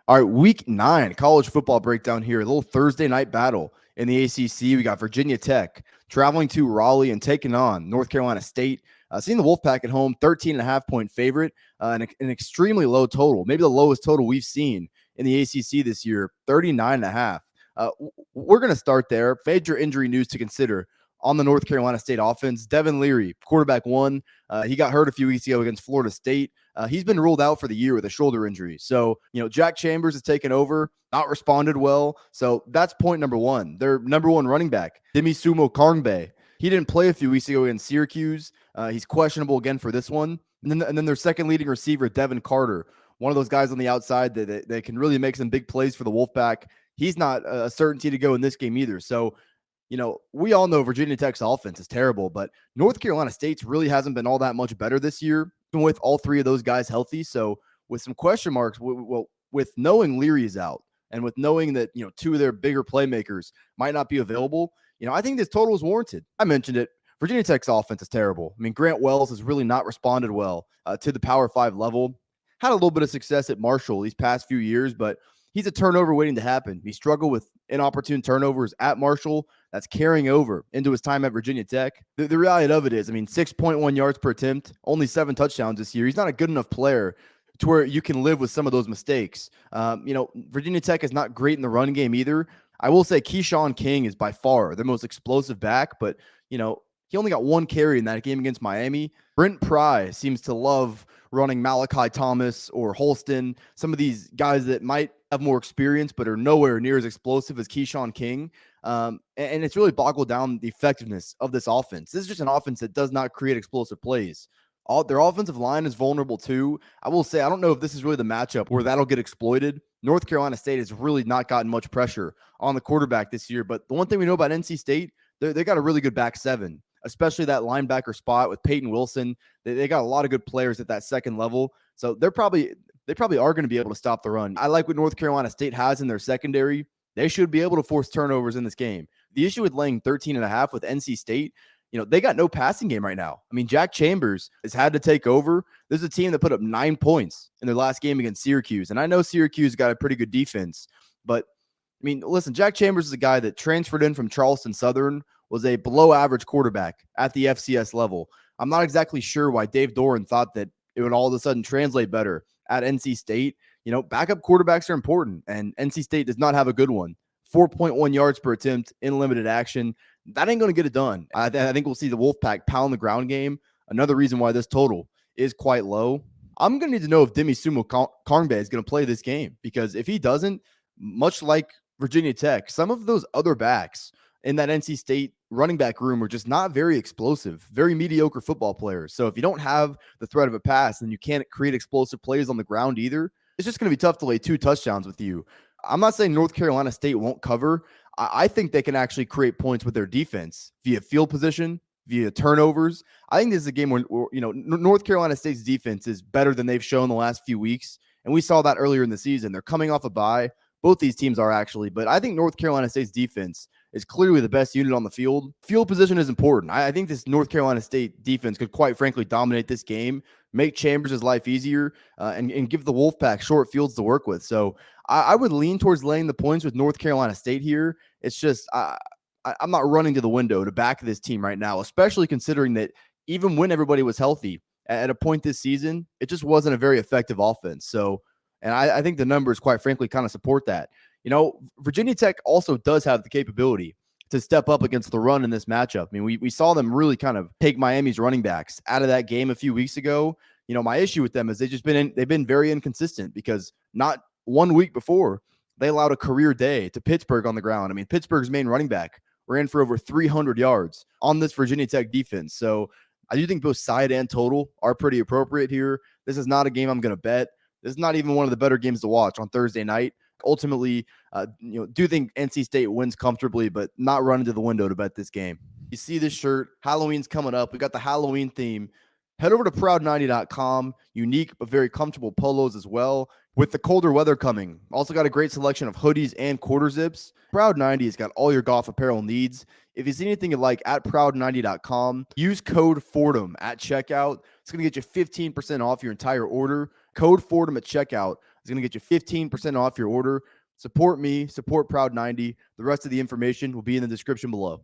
All right, week 9, college football breakdown here. A little Thursday night battle in the ACC. We got Virginia Tech traveling to Raleigh and taking on North Carolina State. Seeing the Wolfpack at home, 13.5-point favorite, and an extremely low total, maybe the lowest total we've seen in the ACC this year, 39.5. We're going to start there. Major injury news to consider on the North Carolina State offense. Devin Leary, quarterback one, he got hurt a few weeks ago against Florida State. He's been ruled out for the year with a shoulder injury. So, Jack Chambers has taken over, not responded well. So that's point number one. Their number one running back, Dimisumo Karngbe. He didn't play a few weeks ago against Syracuse. He's questionable again for this one. And then their second leading receiver, Devin Carter, one of those guys on the outside that can really make some big plays for the Wolfpack. He's not a certainty to go in this game either. So, we all know Virginia Tech's offense is terrible, but North Carolina State's really hasn't been all that much better this year, even with all three of those guys healthy. So with some question marks, with knowing Leary is out and with knowing that, two of their bigger playmakers might not be available, I think this total is warranted. I mentioned it. Virginia Tech's offense is terrible. I mean, Grant Wells has really not responded well to the Power 5 level. Had a little bit of success at Marshall these past few years, but he's a turnover waiting to happen. He struggled with inopportune turnovers at Marshall. That's carrying over into his time at Virginia Tech. The reality of it is, 6.1 yards per attempt, only 7 touchdowns this year. He's not a good enough player to where you can live with some of those mistakes. Virginia Tech is not great in the run game either. I will say Keyshawn King is by far their most explosive back, but, he only got 1 carry in that game against Miami. Brent Pry seems to love running Malachi Thomas or Holston, some of these guys that might have more experience but are nowhere near as explosive as Keyshawn King. And it's really boggled down the effectiveness of this offense. This is just an offense that does not create explosive plays. Their offensive line is vulnerable too. I will say, I don't know if this is really the matchup where that'll get exploited. North Carolina State has really not gotten much pressure on the quarterback this year. But the one thing we know about NC State, they got a really good back seven, especially that linebacker spot with Peyton Wilson. They got a lot of good players at that second level. So they probably are going to be able to stop the run. I like what North Carolina State has in their secondary. They should be able to force turnovers in this game. The issue with laying 13.5 with NC State, they got no passing game right now. Jack Chambers has had to take over. This is a team that put up 9 points in their last game against Syracuse. And I know Syracuse got a pretty good defense, but listen, Jack Chambers is a guy that transferred in from Charleston Southern, was a below average quarterback at the FCS level. I'm not exactly sure why Dave Doran thought that it would all of a sudden translate better at NC State. Backup quarterbacks are important, and NC State does not have a good one. 4.1 yards per attempt in limited action. That ain't going to get it done. I think we'll see the Wolfpack pound the ground game. Another reason why this total is quite low. I'm going to need to know if Dimisumo Karngbe is going to play this game, because if he doesn't, much like Virginia Tech, some of those other backs in that NC State running back room are just not very explosive, very mediocre football players. So if you don't have the threat of a pass, then you can't create explosive plays on the ground either. It's just going to be tough to lay 2 touchdowns with you. I'm not saying North Carolina State won't cover. I think they can actually create points with their defense via field position, via turnovers. I think this is a game where North Carolina State's defense is better than they've shown the last few weeks. And we saw that earlier in the season. They're coming off a bye. Both these teams are actually, but I think North Carolina State's defense is clearly the best unit on the field. Field position is important. I think this North Carolina State defense could quite frankly dominate this game, make Chambers' life easier, and give the Wolfpack short fields to work with. So I would lean towards laying the points with North Carolina State here. It's just I'm not running to the window to back this team right now, especially considering that even when everybody was healthy at a point this season, it just wasn't a very effective offense. So, and I think the numbers, quite frankly, kind of support that. Virginia Tech also does have the capability to step up against the run in this matchup. We saw them really kind of take Miami's running backs out of that game a few weeks ago. My issue with them is they've been very inconsistent, because not 1 week before they allowed a career day to Pittsburgh on the ground. Pittsburgh's main running back ran for over 300 yards on this Virginia Tech defense. So I do think both side and total are pretty appropriate here. This is not a game I'm going to bet. This is not even one of the better games to watch on Thursday night. Ultimately, do think NC State wins comfortably, but not run into the window to bet this game. You see this shirt, Halloween's coming up. We got the Halloween theme. Head over to proud90.com. Unique but very comfortable polos as well. With the colder weather coming, also got a great selection of hoodies and quarter zips. Proud 90 has got all your golf apparel needs. If you see anything you like at proud90.com, use code Fordham at checkout. It's going to get you 15% off your entire order. Code Fordham at checkout. is going to get you 15% off your order. Support me, support Proud 90. The rest of the information will be in the description below.